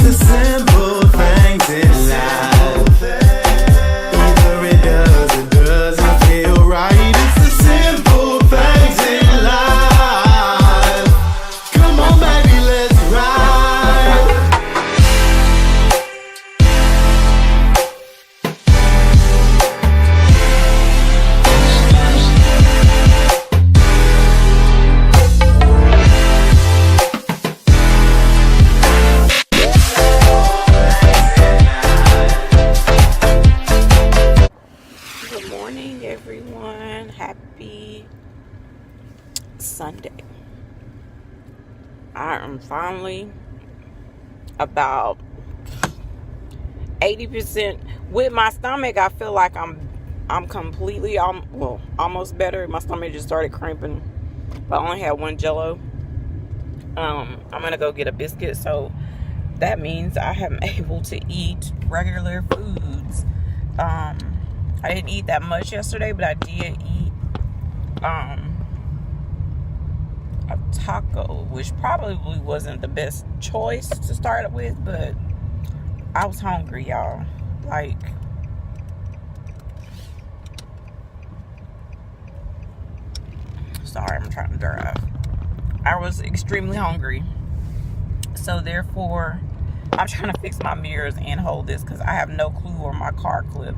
the simple things in life. Either it does or doesn't feel right. It's the simple things in life. Come on, baby, let's ride. Good morning, everyone. Happy Sunday. I am finally about 80% with my stomach. I feel like I'm completely almost better. My stomach just started cramping, but I only had one Jello. I'm gonna go get a biscuit, so that means I am able to eat regular foods. I didn't eat that much yesterday, but I did eat a taco, which probably wasn't the best choice to start with, but I was hungry, y'all. Like, sorry, I'm trying to drive. I was extremely hungry, so therefore I'm trying to fix my mirrors and hold this because I have no clue where my car clip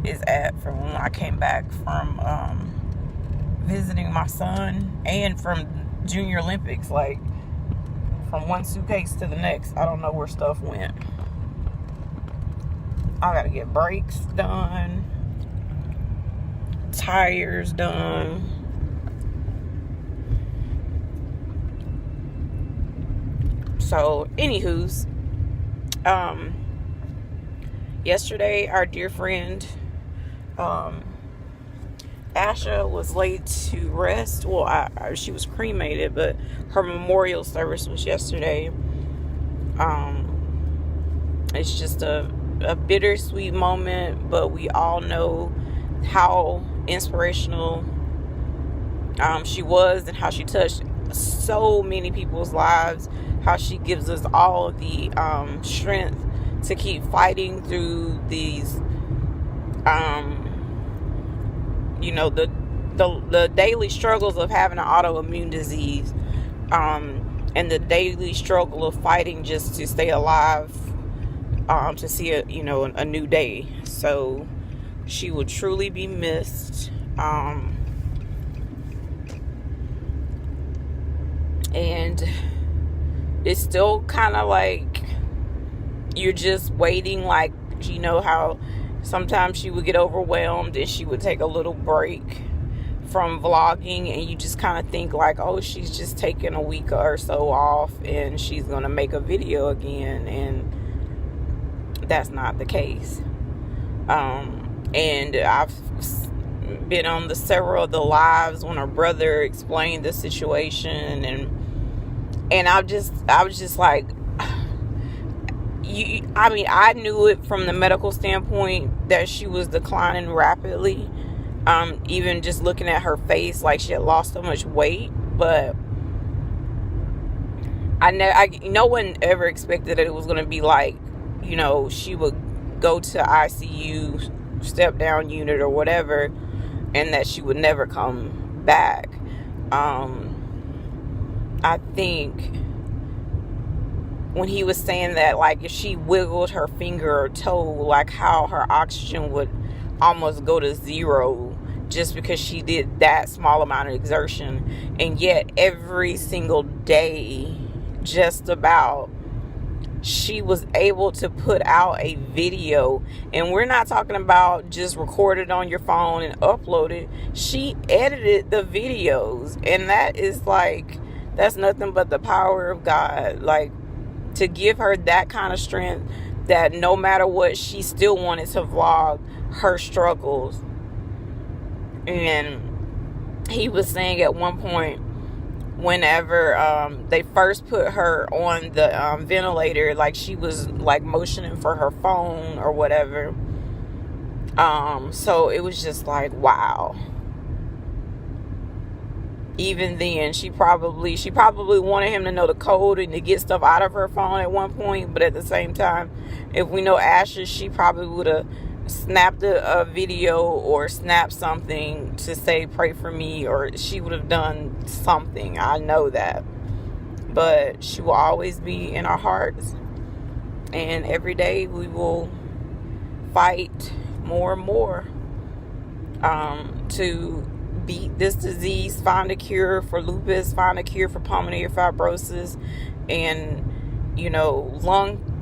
is at from when I came back from visiting my son and from Junior Olympics. Like, from one suitcase to the next, I don't know where stuff went. I gotta get brakes done, tires done. So, anywho's, yesterday our dear friend Asha was laid to rest. Well, she was cremated, but her memorial service was yesterday. It's just a bittersweet moment, but we all know how inspirational she was and how she touched so many people's lives, how she gives us all the strength to keep fighting through these the daily struggles of having an autoimmune disease, and the daily struggle of fighting just to stay alive, to see a new day. So she will truly be missed, and it's still kind of like you're just waiting, like, how sometimes she would get overwhelmed and she would take a little break from vlogging, and you just kind of think like, oh, she's just taking a week or so off and she's gonna make a video again, and that's not the case. And I've been on several of the lives when her brother explained the situation, and I was just like, I knew it from the medical standpoint that she was declining rapidly. Even just looking at her face, like she had lost so much weight. But no one ever expected that it was going to be like, she would go to ICU, step down unit or whatever, and that she would never come back. I think when he was saying that, like, if she wiggled her finger or toe, like how her oxygen would almost go to zero just because she did that small amount of exertion. And yet every single day, just about, she was able to put out a video. And we're not talking about just record it on your phone and upload it. She edited the videos, and that is like, that's nothing but the power of God. Like, to give her that kind of strength, that no matter what, she still wanted to vlog her struggles. And he was saying at one point, whenever they first put her on the ventilator, like, she was like motioning for her phone or whatever. So it was just like, wow. even then, she probably wanted him to know the code and to get stuff out of her phone at one point. But at the same time, if we know Asha, she probably would have snapped a video or snapped something to say pray for me, or she would have done something. I know that. But she will always be in our hearts, and every day we will fight more and more to beat this disease, find a cure for lupus, find a cure for pulmonary fibrosis, and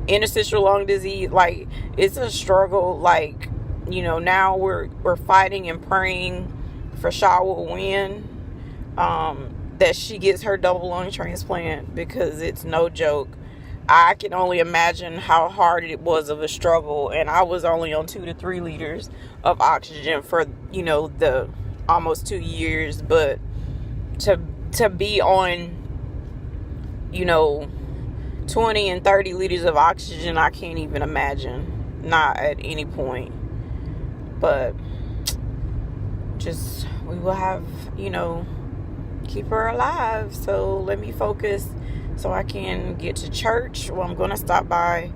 interstitial lung disease. Like, it's a struggle. Like, now we're fighting and praying for Shaw will win, that she gets her double lung transplant, because it's no joke. I can only imagine how hard it was of a struggle, and I was only on 2 to 3 liters of oxygen for the almost 2 years. But to be on 20 and 30 liters of oxygen, I can't even imagine, not at any point. But just, we will have keep her alive. So let me focus so I can get to church. Well, I'm going to stop by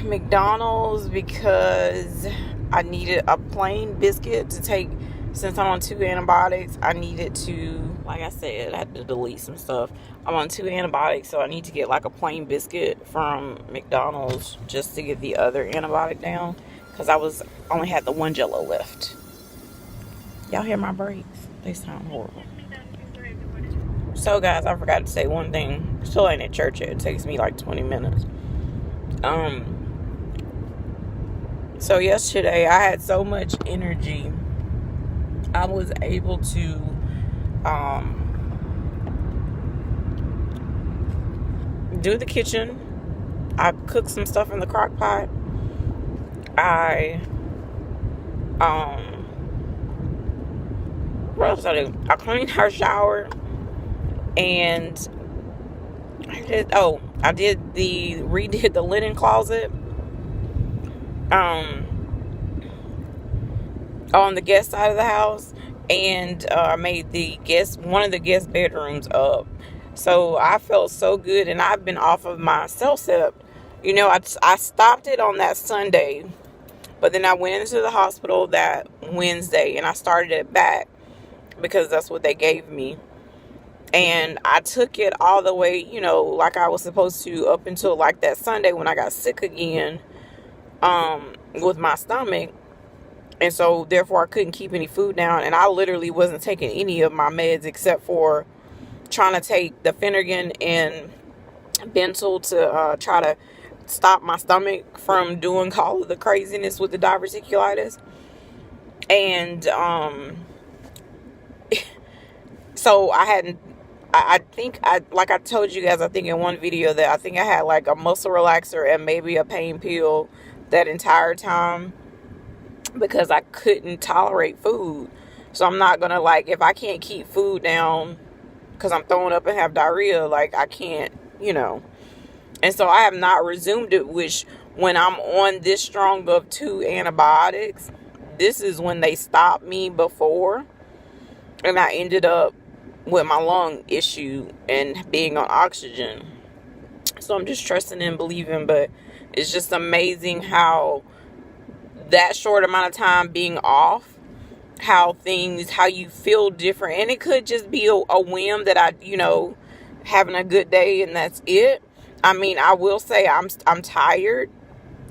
McDonald's because I needed a plain biscuit to take. Since I'm on 2 antibiotics, I needed to, like I said, I had to delete some stuff. I'm on 2 antibiotics, so I need to get like a plain biscuit from McDonald's just to get the other antibiotic down, because I only had the one Jello left. Y'all hear my brakes? They sound horrible. So guys, I forgot to say one thing. Still ain't at church yet. It takes me like 20 minutes. So yesterday I had so much energy. I was able to do the kitchen. I cooked some stuff in the crock pot. What else did I do? I cleaned her shower, and I redid the linen closet on the guest side of the house, and I made one of the guest bedrooms up. So I felt so good, and I've been off of my self-step. I stopped it on that Sunday, but then I went into the hospital that Wednesday, and I started it back because that's what they gave me. And I took it all the way, like I was supposed to, up until like that Sunday when I got sick again with my stomach. And so therefore I couldn't keep any food down, and I literally wasn't taking any of my meds except for trying to take the Finnegan and Bentyl to try to stop my stomach from doing all of the craziness with the diverticulitis. And so I think like I told you guys, I think in one video, that I think I had like a muscle relaxer and maybe a pain pill that entire time, because I couldn't tolerate food. So I'm not gonna, like, if I can't keep food down because I'm throwing up and have diarrhea, like, I can't, And so I have not resumed it, which when I'm on this strong of 2 antibiotics, this is when they stopped me before, and I ended up with my lung issue and being on oxygen. So I'm just trusting and believing, but it's just amazing how that short amount of time being off, how you feel different. And it could just be a whim that I, having a good day and that's it. I mean, I will say I'm tired.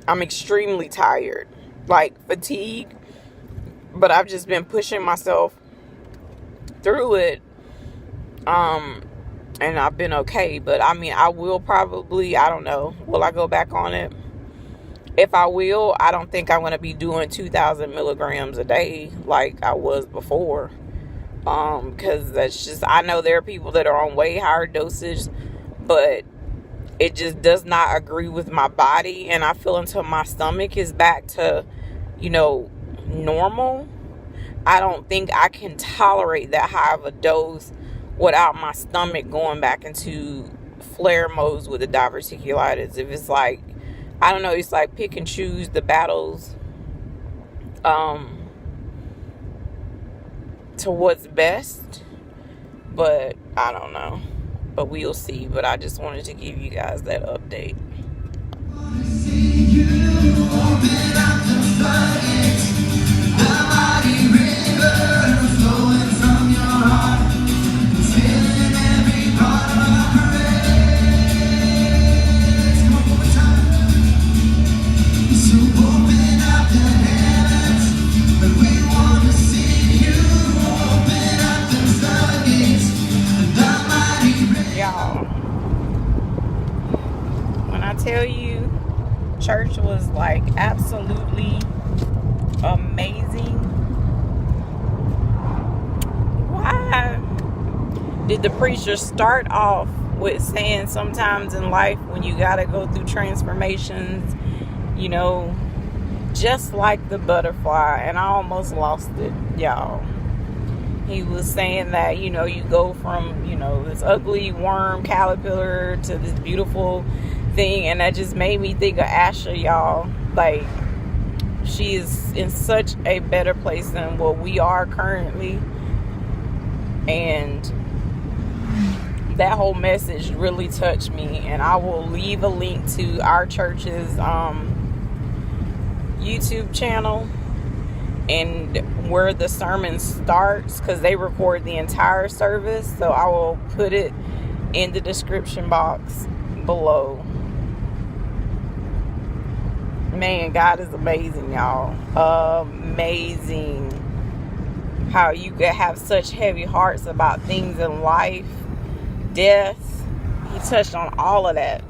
I'm extremely tired, like fatigue, but I've just been pushing myself through it. And I've been okay. But I mean, I will probably, I don't know, will I go back on it? If I will, I don't think I'm going to be doing 2,000 milligrams a day like I was before. Because that's just, I know there are people that are on way higher dosage, but it just does not agree with my body. And I feel until my stomach is back to, normal, I don't think I can tolerate that high of a dose without my stomach going back into flare modes with the diverticulitis. If it's like, I don't know, it's like pick and choose the battles to what's best, but I don't know. But we'll see. But I just wanted to give you guys that update. Tell you, church was like absolutely amazing. Why did the preacher start off with saying sometimes in life when you gotta go through transformations, you know, just like the butterfly? And I almost lost it, y'all. He was saying that, you know, you go from, you know, this ugly worm caterpillar to this beautiful thing, and that just made me think of Asha, y'all. Like, she is in such a better place than what we are currently, and that whole message really touched me. And I will leave a link to our church's YouTube channel and where the sermon starts, because they record the entire service, so I will put it in the description box below. Man, God is amazing, y'all. Amazing. How you could have such heavy hearts about things in life, death. He touched on all of that.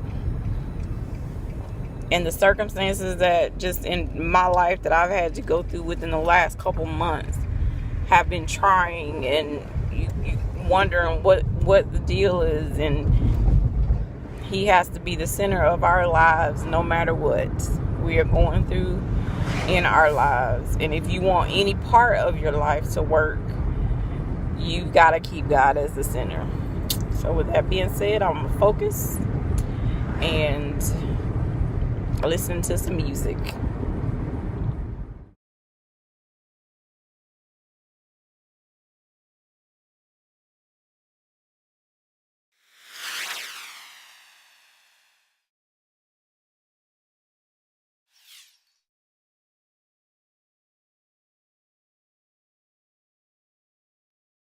And the circumstances that just in my life that I've had to go through within the last couple months have been trying, and you wondering what the deal is. And He has to be the center of our lives no matter what we are going through in our lives. And if you want any part of your life to work, you gotta keep God as the center. So with that being said, I'm gonna focus and listen to some music.